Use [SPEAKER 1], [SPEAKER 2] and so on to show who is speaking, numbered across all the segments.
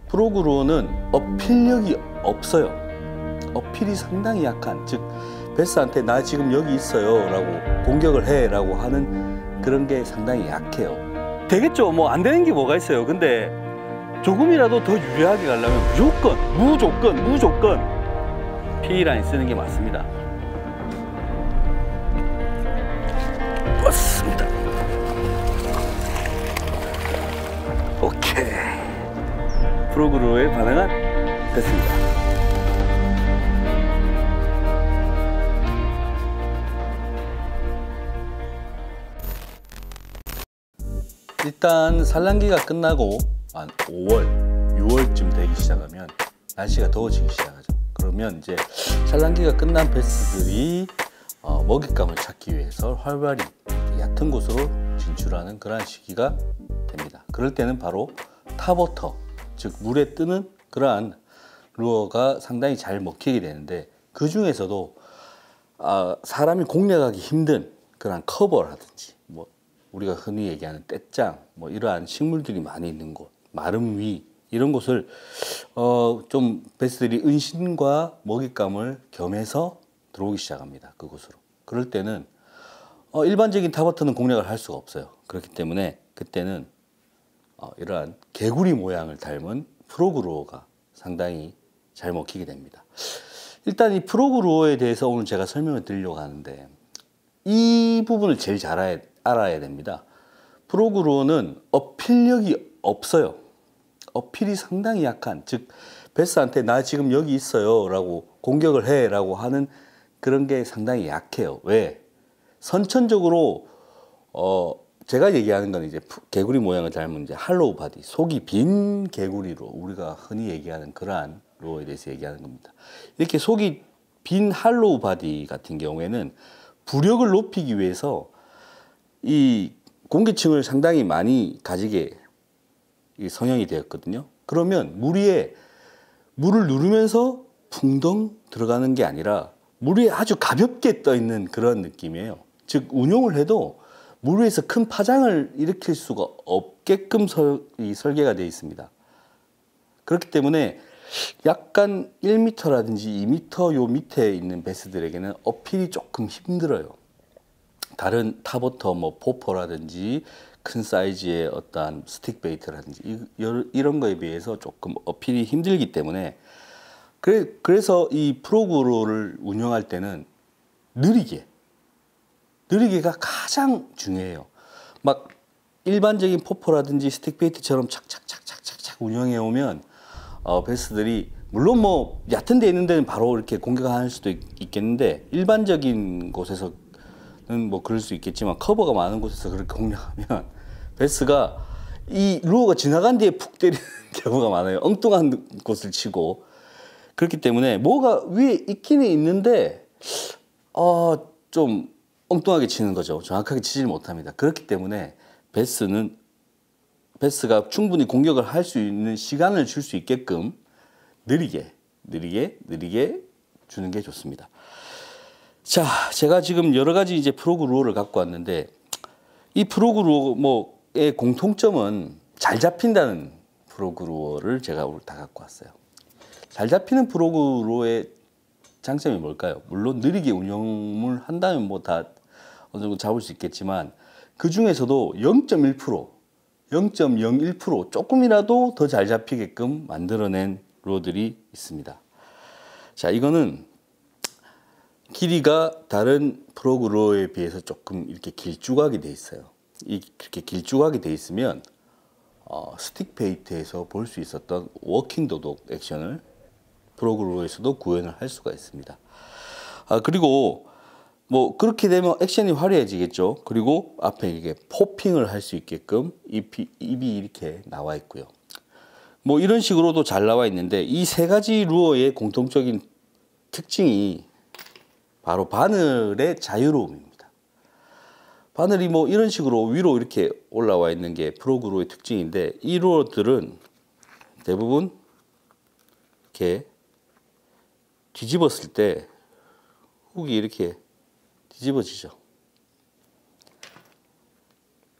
[SPEAKER 1] 프로그로는 어필력이 없어요. 어필이 상당히 약한, 즉 베스한테 나 지금 여기 있어요 라고 공격을 해 라고 하는 그런 게 상당히 약해요. 되겠죠. 뭐 안 되는 게 뭐가 있어요. 근데 조금이라도 더 유리하게 가려면 무조건 P라인 쓰는 게 맞습니다. 맞습니다. 오케이. 프로그로의 반응은 됐습니다. 일단 산란기가 끝나고 한 5월, 6월쯤 되기 시작하면 날씨가 더워지기 시작하죠. 그러면 이제 산란기가 끝난 베스들이 먹잇감을 찾기 위해서 활발히 얕은 곳으로 진출하는 그런 시기가 됩니다. 그럴 때는 바로 탑워터, 즉 물에 뜨는 그러한 루어가 상당히 잘 먹히게 되는데, 그 중에서도 사람이 공략하기 힘든 그런 커버라든지 뭐 우리가 흔히 얘기하는 떼짱, 뭐 이러한 식물들이 많이 있는 곳, 마름 위, 이런 곳을 좀 베스들이 은신과 먹잇감을 겸해서 들어오기 시작합니다. 그곳으로. 그럴 때는 일반적인 탑워터는 공략을 할 수가 없어요. 그렇기 때문에 그때는 이러한 개구리 모양을 닮은 프로그루어가 상당히 잘 먹히게 됩니다. 일단 이 프로그루어에 대해서 오늘 제가 설명을 드리려고 하는데, 이 부분을 제일 잘 알아야 됩니다. 프로그루어는 어필력이 없어요. 어필이 상당히 약한, 즉 베스한테 나 지금 여기 있어요 라고 공격을 해 라고 하는 그런 게 상당히 약해요. 왜? 선천적으로 제가 얘기하는 건 이제 개구리 모양을 닮은 이제 할로우 바디, 속이 빈 개구리로 우리가 흔히 얘기하는 그러한 루어에 대해서 얘기하는 겁니다. 이렇게 속이 빈 할로우 바디 같은 경우에는 부력을 높이기 위해서 이 공기층을 상당히 많이 가지게 성형이 되었거든요. 그러면 물 위에 물을 누르면서 풍덩 들어가는 게 아니라 물 위에 아주 가볍게 떠 있는 그런 느낌이에요. 즉 운용을 해도 물 위에서 큰 파장을 일으킬 수가 없게끔 설계가 되어 있습니다. 그렇기 때문에 약간 1m라든지 2m 요 밑에 있는 베스들에게는 어필이 조금 힘들어요. 다른 탑워터, 뭐 포퍼라든지 큰 사이즈의 어떤 스틱 베이트라든지 이런 거에 비해서 조금 어필이 힘들기 때문에, 그래서 이 프로그로를 운영할 때는 느리게가 가장 중요해요. 막 일반적인 포퍼라든지 스틱 베이트처럼 착착착착착 운영해 오면 베스들이 물론 뭐 얕은 데 있는 데는 바로 이렇게 공격할 수도 있겠는데, 일반적인 곳에서는 뭐 그럴 수 있겠지만 커버가 많은 곳에서 그렇게 공략하면 베스가 이 루어가 지나간 뒤에 푹 때리는 경우가 많아요. 엉뚱한 곳을 치고. 그렇기 때문에 뭐가 위에 있기는 있는데 좀 엉뚱하게 치는 거죠. 정확하게 치질 못합니다. 그렇기 때문에 베스가 충분히 공격을 할 수 있는 시간을 줄 수 있게끔 느리게 주는 게 좋습니다. 자, 제가 지금 여러 가지 이제 프로그루어를 갖고 왔는데, 이 프로그루어의 공통점은 잘 잡힌다는 프로그루어를 제가 오늘 다 갖고 왔어요. 잘 잡히는 프로그루어의 장점이 뭘까요? 물론 느리게 운영을 한다면 뭐 다 어느 정도 잡을 수 있겠지만, 그 중에서도 0.01% 조금이라도 더 잘 잡히게끔 만들어낸 루어들이 있습니다. 자, 이거는 길이가 다른 프로그루어에 비해서 조금 이렇게 길쭉하게 돼 있어요. 이렇게 길쭉하게 돼 있으면 스틱 베이트에서 볼 수 있었던 워킹 도독 액션을 프로그루어에서도 구현을 할 수가 있습니다. 그리고 뭐 그렇게 되면 액션이 화려해지겠죠. 그리고 앞에 이게 포핑을 할 수 있게끔 입이 이렇게 나와 있고요. 뭐 이런 식으로도 잘 나와 있는데, 이 세 가지 루어의 공통적인 특징이 바로 바늘의 자유로움입니다. 바늘이 뭐 이런 식으로 위로 이렇게 올라와 있는 게 프로그루어의 특징인데, 이 루어들은 대부분 이렇게 뒤집었을 때 훅이 이렇게 뒤집어지죠.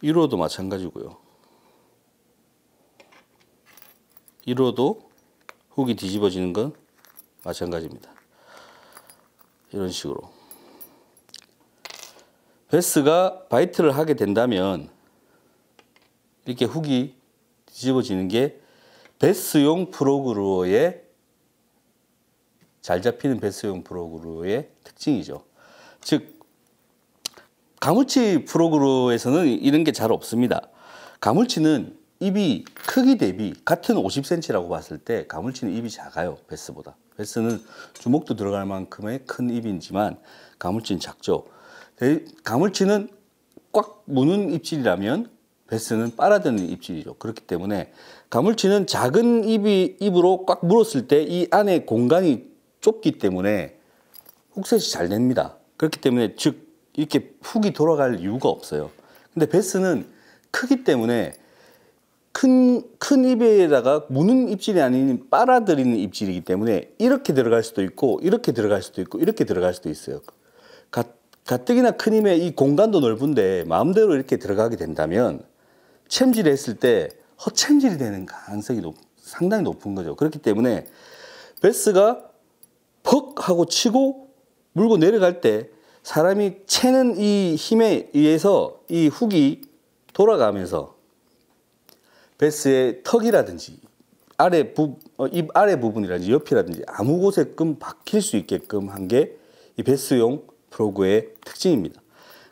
[SPEAKER 1] 이 루어도 마찬가지고요. 이로도 훅이 뒤집어지는 건 마찬가지입니다. 이런 식으로. 베스가 바이트를 하게 된다면 이렇게 훅이 뒤집어지는 게 베스용 프로그루어의 잘 잡히는 베스용 프로그루어의 특징이죠. 즉 가물치 프로그루어에서는 이런 게 잘 없습니다. 가물치는 입이 크기 대비 같은 50cm라고 봤을 때 가물치는 입이 작아요. 베스보다. 베스는 주먹도 들어갈 만큼의 큰 입이지만 가물치는 작죠. 가물치는 꽉 무는 입질이라면 베스는 빨아드는 입질이죠. 그렇기 때문에 가물치는 작은 입으로 꽉 물었을 때 이 안에 공간이 좁기 때문에 훅셋이 잘 됩니다. 그렇기 때문에 즉 이렇게 훅이 돌아갈 이유가 없어요. 근데 베스는 크기 때문에 큰 입에다가 무는 입질이 아닌 빨아들이는 입질이기 때문에 이렇게 들어갈 수도 있고 이렇게 들어갈 수도 있고 이렇게 들어갈 수도 있어요. 가뜩이나 큰 힘에 이 공간도 넓은데 마음대로 이렇게 들어가게 된다면 챔질을 했을 때 허챔질이 되는 가능성이 상당히 높은 거죠. 그렇기 때문에 베스가 퍽 하고 치고 물고 내려갈 때 사람이 채는 이 힘에 의해서 이 훅이 돌아가면서 베스의 턱이라든지 입 아래 부분이라든지 옆이라든지 아무 곳에끔 박힐 수 있게끔 한 게 이 베스용 프로그의 특징입니다.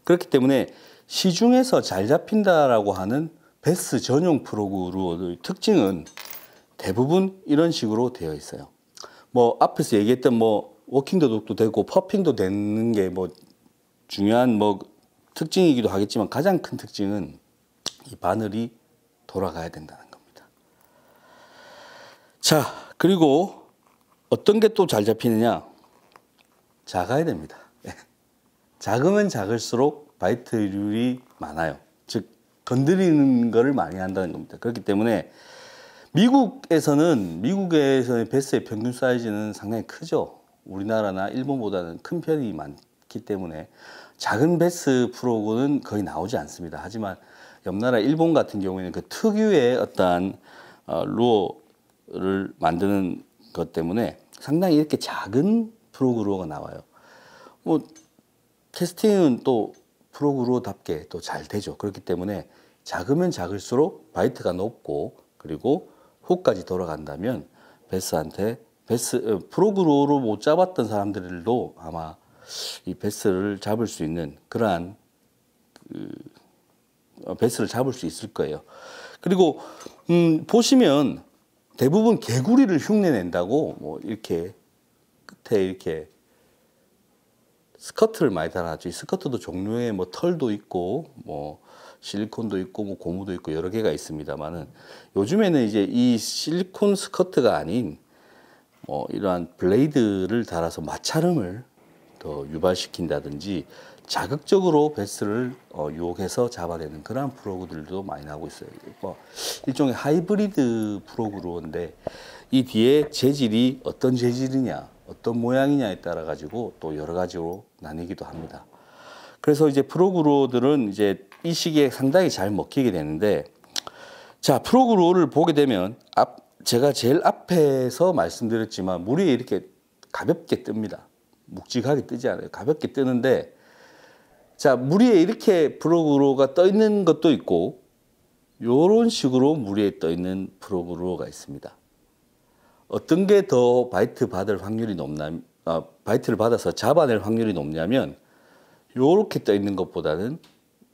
[SPEAKER 1] 그렇기 때문에 시중에서 잘 잡힌다라고 하는 베스 전용 프로그의 특징은 대부분 이런 식으로 되어 있어요. 뭐 앞에서 얘기했던 뭐 워킹 더독도 되고 퍼핑도 되는 게 뭐 중요한 뭐 특징이기도 하겠지만 가장 큰 특징은 이 바늘이 돌아가야 된다는 겁니다. 자, 그리고 어떤 게 또 잘 잡히느냐? 작아야 됩니다. 작으면 작을수록 바이트율이 많아요. 즉 건드리는 거를 많이 한다는 겁니다. 그렇기 때문에 미국에서의 베스의 평균 사이즈는 상당히 크죠. 우리나라나 일본보다는 큰 편이 많기 때문에 작은 베스 프로그는 거의 나오지 않습니다. 하지만 옆나라 일본 같은 경우에는 그 특유의 어떤 루어를 만드는 것 때문에 상당히 이렇게 작은 프로그 루어가 나와요. 뭐 캐스팅은 또 프로그 루어답게 또 잘 되죠. 그렇기 때문에 작으면 작을수록 바이트가 높고 그리고 훅까지 돌아간다면 프로그 루어로 못 잡았던 사람들도 아마 이 베스를 잡을 수 있는 그러한 베스를 잡을 수 있을 거예요. 그리고 보시면 대부분 개구리를 흉내낸다고 뭐 이렇게 끝에 이렇게 스커트를 많이 달아놨죠. 이 스커트도 종류에 뭐 털도 있고 뭐 실리콘도 있고 뭐 고무도 있고 여러 개가 있습니다만은 요즘에는 이제 이 실리콘 스커트가 아닌 뭐 이러한 블레이드를 달아서 마찰음을 더 유발시킨다든지 자극적으로 베스를 유혹해서 잡아내는 그런 프로그들도 많이 나오고 있어요. 뭐 일종의 하이브리드 프로그루어인데 이 뒤에 재질이 어떤 재질이냐, 어떤 모양이냐에 따라 가지고 또 여러 가지로 나뉘기도 합니다. 그래서 이제 프로그루어들은 이제 이 시기에 상당히 잘 먹히게 되는데, 자, 프로그루어를 보게 되면 제가 제일 앞에서 말씀드렸지만 물 위에 이렇게 가볍게 뜹니다. 묵직하게 뜨지 않아요. 가볍게 뜨는데, 자, 물 위에 이렇게 프로그루어가 떠 있는 것도 있고 요런 식으로 물 위에 떠 있는 프로그루어가 있습니다. 어떤 게 더 바이트를 받을 확률이 바이트를 받아서 잡아낼 확률이 높냐면 요렇게 떠 있는 것보다는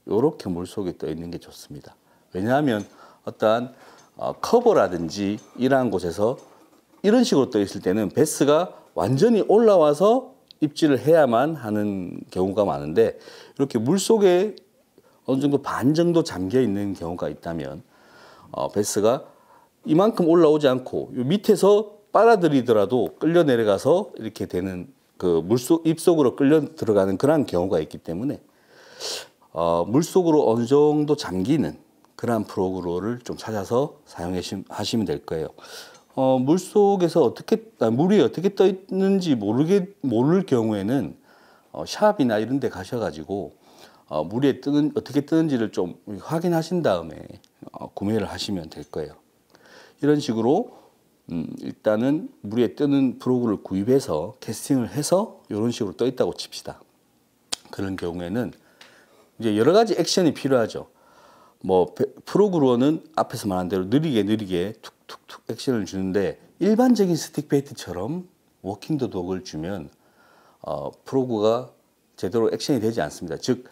[SPEAKER 1] 요렇게 물속에 떠 있는 게 좋습니다. 왜냐하면 어떠한 커버라든지 이러한 곳에서 이런 식으로 떠 있을 때는 베스가 완전히 올라와서 입질을 해야만 하는 경우가 많은데, 이렇게 물속에 어느 정도 반 정도 잠겨 있는 경우가 있다면 베스가 이만큼 올라오지 않고 요 밑에서 빨아들이더라도 끌려 내려가서 이렇게 되는 그 물속 입속으로 끌려 들어가는 그런 경우가 있기 때문에 물속으로 어느 정도 잠기는 그런 프로그루어를 좀 찾아서 사용하시면 될 거예요. 물속에서 물이 어떻게 떠 있는지 모를 경우에는 샵이나 이런 데 가셔가지고 물에 어떻게 뜨는지를 좀 확인하신 다음에 구매를 하시면 될 거예요. 이런 식으로 일단은 물에 뜨는 프로그를 구입해서 캐스팅을 해서 이런 식으로 떠 있다고 칩시다. 그런 경우에는 이제 여러 가지 액션이 필요하죠. 뭐 프로그로는 앞에서 말한 대로 느리게 툭툭툭 액션을 주는데, 일반적인 스틱 베이트처럼 워킹 더 독을 주면 프로그가 제대로 액션이 되지 않습니다. 즉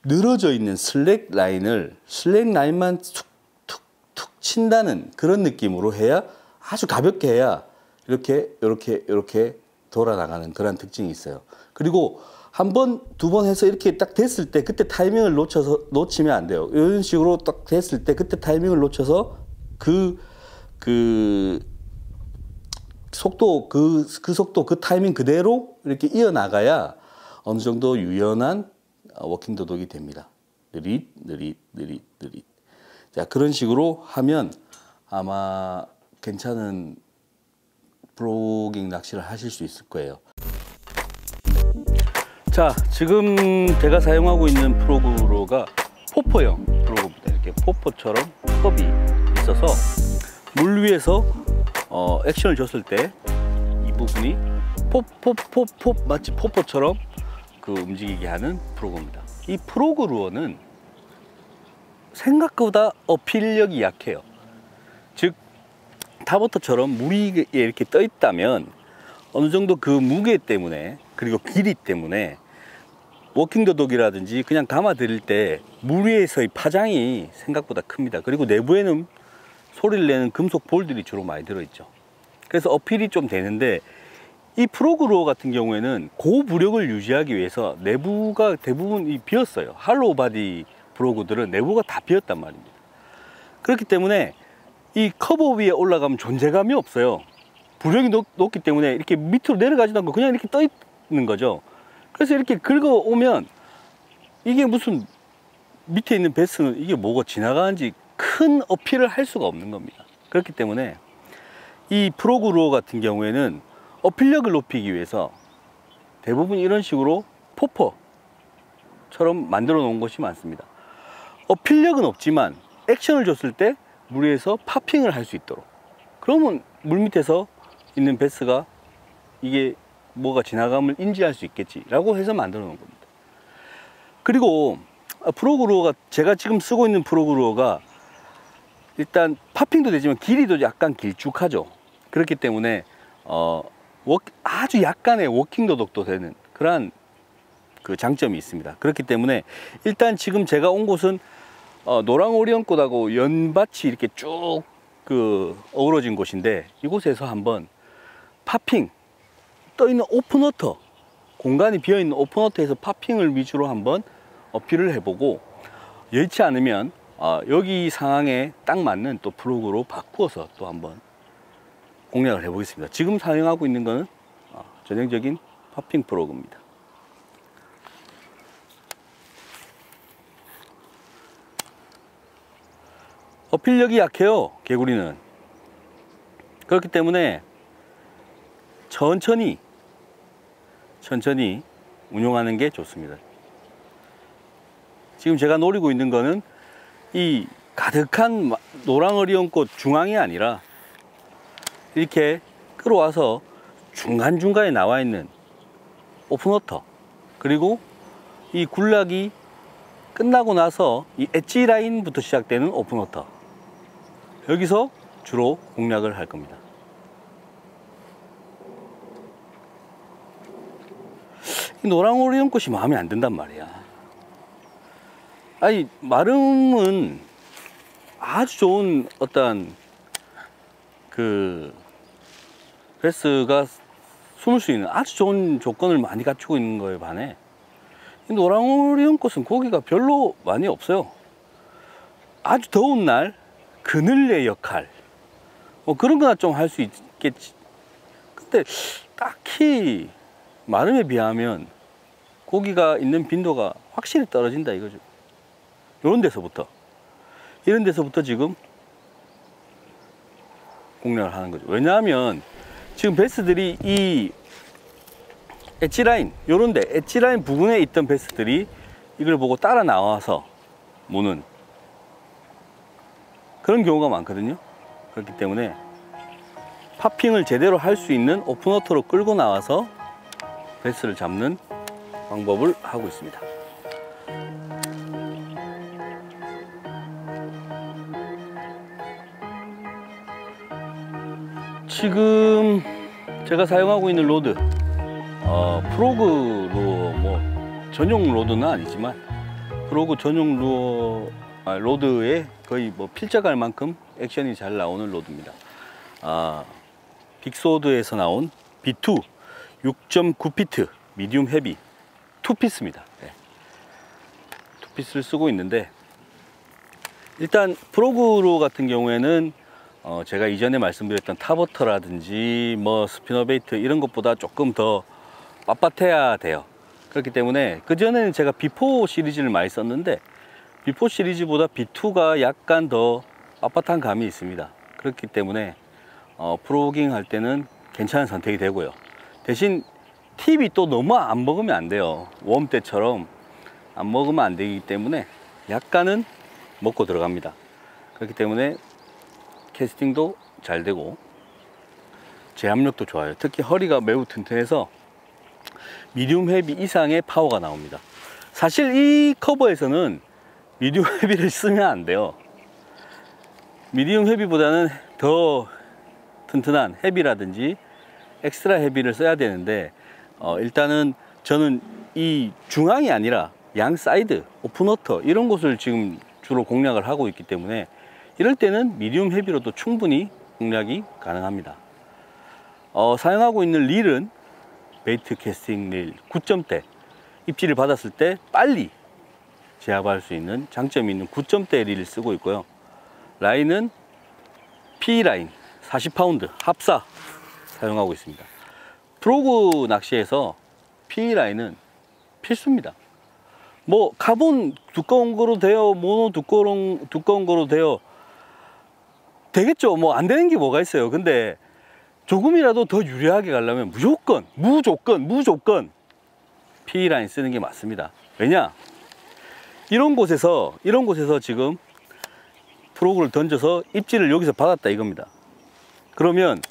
[SPEAKER 1] 늘어져 있는 슬랙 라인만 툭툭툭 친다는 그런 느낌으로 해야, 아주 가볍게 해야 이렇게 돌아나가는 그런 특징이 있어요. 그리고 한 번, 두 번 해서 이렇게 딱 됐을 때 그때 타이밍을 놓치면 안 돼요. 이런 식으로 딱 됐을 때 그때 타이밍을 놓쳐서 그 속도, 그 속도, 그 타이밍 그대로 이렇게 이어나가야 어느 정도 유연한 워킹 더 독이 됩니다. 느릿. 자, 그런 식으로 하면 아마 괜찮은 프로깅 낚시를 하실 수 있을 거예요. 자, 지금 제가 사용하고 있는 프로그로가 포포형 프로그입니다. 이렇게 포포처럼 컵이 있어서 물 위에서 액션을 줬을 때 이 부분이 포 마치 포포처럼 움직이게 하는 프로그입니다. 이 프로그루어는 생각보다 어필력이 약해요. 즉 타버터처럼 물이 이렇게 떠 있다면 어느 정도 그 무게 때문에, 그리고 길이 때문에 워킹 더 독이라든지 그냥 감아 드릴 때 물 위에서의 파장이 생각보다 큽니다. 그리고 내부에는 소리를 내는 금속 볼들이 주로 많이 들어있죠. 그래서 어필이 좀 되는데, 이 프로그루어 같은 경우에는 고부력을 유지하기 위해서 내부가 대부분 비었어요. 할로우 바디 프로그들은 내부가 다 비었단 말입니다. 그렇기 때문에 이 커버 위에 올라가면 존재감이 없어요. 부력이 높기 때문에 이렇게 밑으로 내려가지도 않고 그냥 이렇게 떠 있는 거죠. 그래서 이렇게 긁어오면 이게 무슨, 밑에 있는 베스는 이게 뭐가 지나가는지 큰 어필을 할 수가 없는 겁니다. 그렇기 때문에 이 프로그루어 같은 경우에는 어필력을 높이기 위해서 대부분 이런 식으로 포퍼처럼 만들어 놓은 것이 많습니다. 어필력은 없지만 액션을 줬을 때 물 위에서 파핑을 할 수 있도록, 그러면 물 밑에서 있는 베스가 이게 뭐가 지나감을 인지할 수 있겠지 라고 해서 만들어 놓은 겁니다. 그리고 프로그루어가, 제가 지금 쓰고 있는 프로그루어가 일단 파핑도 되지만 길이도 약간 길쭉하죠. 그렇기 때문에 아주 약간의 워킹 더독도 되는 그러한 그 장점이 있습니다. 그렇기 때문에 일단 지금 제가 온 곳은 노랑 오리온꽃하고 연밭이 이렇게 쭉 어우러진 곳인데, 이곳에서 한번 파핑, 떠있는 오픈워터, 공간이 비어있는 오픈워터에서 파핑을 위주로 한번 어필을 해보고, 여의치 않으면 여기 상황에 딱 맞는 또 프로그로 바꾸어서 또 한번 공략을 해보겠습니다. 지금 사용하고 있는 것은 전형적인 파핑 프로그입니다. 어필력이 약해요, 개구리는. 그렇기 때문에 천천히 운용하는 게 좋습니다. 지금 제가 노리고 있는 거는 이 가득한 노랑어리온꽃 중앙이 아니라 이렇게 끌어와서 중간중간에 나와 있는 오픈워터, 그리고 이 군락이 끝나고 나서 이 엣지 라인부터 시작되는 오픈워터, 여기서 주로 공략을 할 겁니다. 이 노랑오리온꽃이 마음에 안 든단 말이야. 아니, 마름은 아주 좋은 어떤 베스가 숨을 수 있는 아주 좋은 조건을 많이 갖추고 있는 거에 반해 이 노랑오리온꽃은 고기가 별로 많이 없어요. 아주 더운 날 그늘의 역할, 뭐 그런 거나 좀 할 수 있겠지. 근데 딱히 마름에 비하면 고기가 있는 빈도가 확실히 떨어진다 이거죠. 이런 데서부터 지금 공략을 하는 거죠. 왜냐하면 지금 베스들이 이 엣지라인, 요런데 엣지라인 부근에 있던 베스들이 이걸 보고 따라 나와서 무는 그런 경우가 많거든요. 그렇기 때문에 파핑을 제대로 할 수 있는 오픈워터로 끌고 나와서 베스를 잡는 방법을 하고 있습니다. 지금 제가 사용하고 있는 로드, 프로그 뭐 전용 로드는 아니지만 프로그 전용 로드에 거의 뭐 필자갈 만큼 액션이 잘 나오는 로드입니다. 빅소드에서 나온 B2 6.9피트 미디움 헤비 투피스입니다. 네. 투피스를 쓰고 있는데, 일단 프로그로 같은 경우에는 제가 이전에 말씀드렸던 탑워터라든지 뭐 스피너베이트 이런 것보다 조금 더 빳빳해야 돼요. 그렇기 때문에 그전에는 제가 B4 시리즈를 많이 썼는데 B4 시리즈보다 B2가 약간 더 빳빳한 감이 있습니다. 그렇기 때문에 프로깅 할 때는 괜찮은 선택이 되고요. 대신 팁이 또 너무 안 먹으면 안 돼요. 웜 때처럼 안 먹으면 안 되기 때문에 약간은 먹고 들어갑니다. 그렇기 때문에 캐스팅도 잘 되고 제압력도 좋아요. 특히 허리가 매우 튼튼해서 미디움 헤비 이상의 파워가 나옵니다. 사실 이 커버에서는 미디움 헤비를 쓰면 안 돼요. 미디움 헤비보다는 더 튼튼한 헤비라든지 엑스트라 헤비를 써야 되는데, 일단은 저는 이 중앙이 아니라 양 사이드, 오픈워터 이런 곳을 지금 주로 공략을 하고 있기 때문에 이럴 때는 미디움 헤비로도 충분히 공략이 가능합니다. 사용하고 있는 릴은 베이트 캐스팅 릴 9점대, 입질을 받았을 때 빨리 제압할 수 있는 장점이 있는 9점대 릴을 쓰고 있고요. 라인은 P라인 40파운드 합사 사용하고 있습니다. 프로그 낚시에서 P라인은 필수입니다. 뭐 카본 두꺼운 거로 돼요, 모노 두꺼운 거로 돼요, 되겠죠. 뭐 안 되는 게 뭐가 있어요. 근데 조금이라도 더 유리하게 가려면 무조건 P라인 쓰는 게 맞습니다. 왜냐, 이런 곳에서 지금 프로그를 던져서 입질을 여기서 받았다 이겁니다. 그러면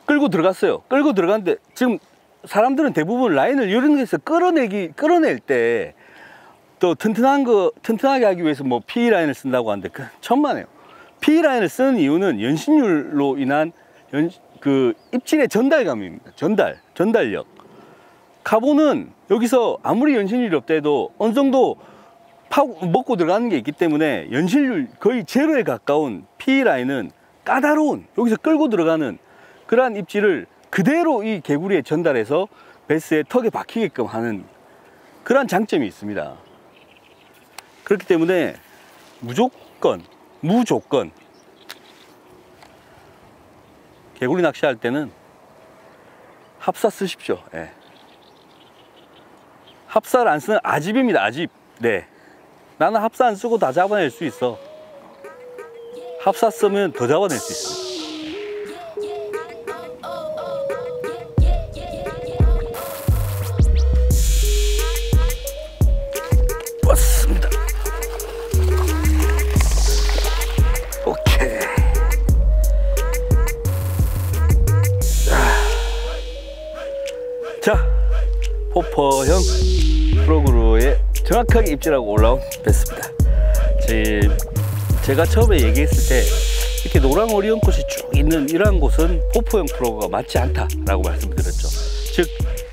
[SPEAKER 1] 끌고 들어갔어요. 끌고 들어갔는데 지금 사람들은 대부분 라인을 이런 데서 끌어낼 때 또 튼튼하게 하기 위해서 뭐 P라인을 쓴다고 하는데 천만에요. P라인을 쓰는 이유는 연신율로 인한 그 입질의 전달감입니다. 전달력. 카본은 여기서 아무리 연신율이 없대도 어느 정도 먹고 들어가는 게 있기 때문에 연신율 거의 제로에 가까운 P라인은 까다로운, 여기서 끌고 들어가는 그러한 입질을 그대로 이 개구리에 전달해서 베스의 턱에 박히게끔 하는 그러한 장점이 있습니다. 그렇기 때문에 무조건 개구리 낚시할 때는 합사 쓰십시오. 예. 합사를 안 쓰는 아집입니다. 아집. 네. 나는 합사 안 쓰고 다 잡아낼 수 있어. 합사 쓰면 더 잡아낼 수 있습니다. 왔습니다. 오케이. 자, 포퍼형 프로그로에 정확하게 입질하고 올라온 베스입니다. 제가 처음에 얘기했을 때 이렇게 노랑 오리온꽃이 쭉 있는 이러한 곳은 포퍼형 프로그가 맞지 않다라고 말씀을 드렸죠. 즉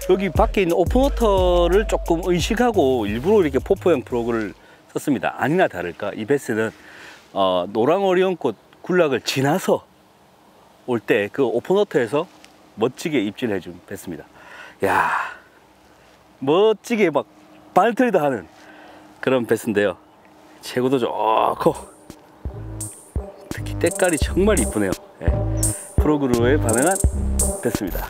[SPEAKER 1] 여기 밖에 있는 오픈워터를 조금 의식하고 일부러 이렇게 포퍼형 프로그를 썼습니다. 아니나 다를까 이 베스는 노랑 오리온꽃 군락을 지나서 올 때 그 오픈워터에서 멋지게 입질해 준 베스입니다. 야, 멋지게 막 발트리도 하는 그런 베스인데요. 체구도 좋고 특히 때깔이 정말 이쁘네요. 네. 프로그루에 반응한 베스입니다.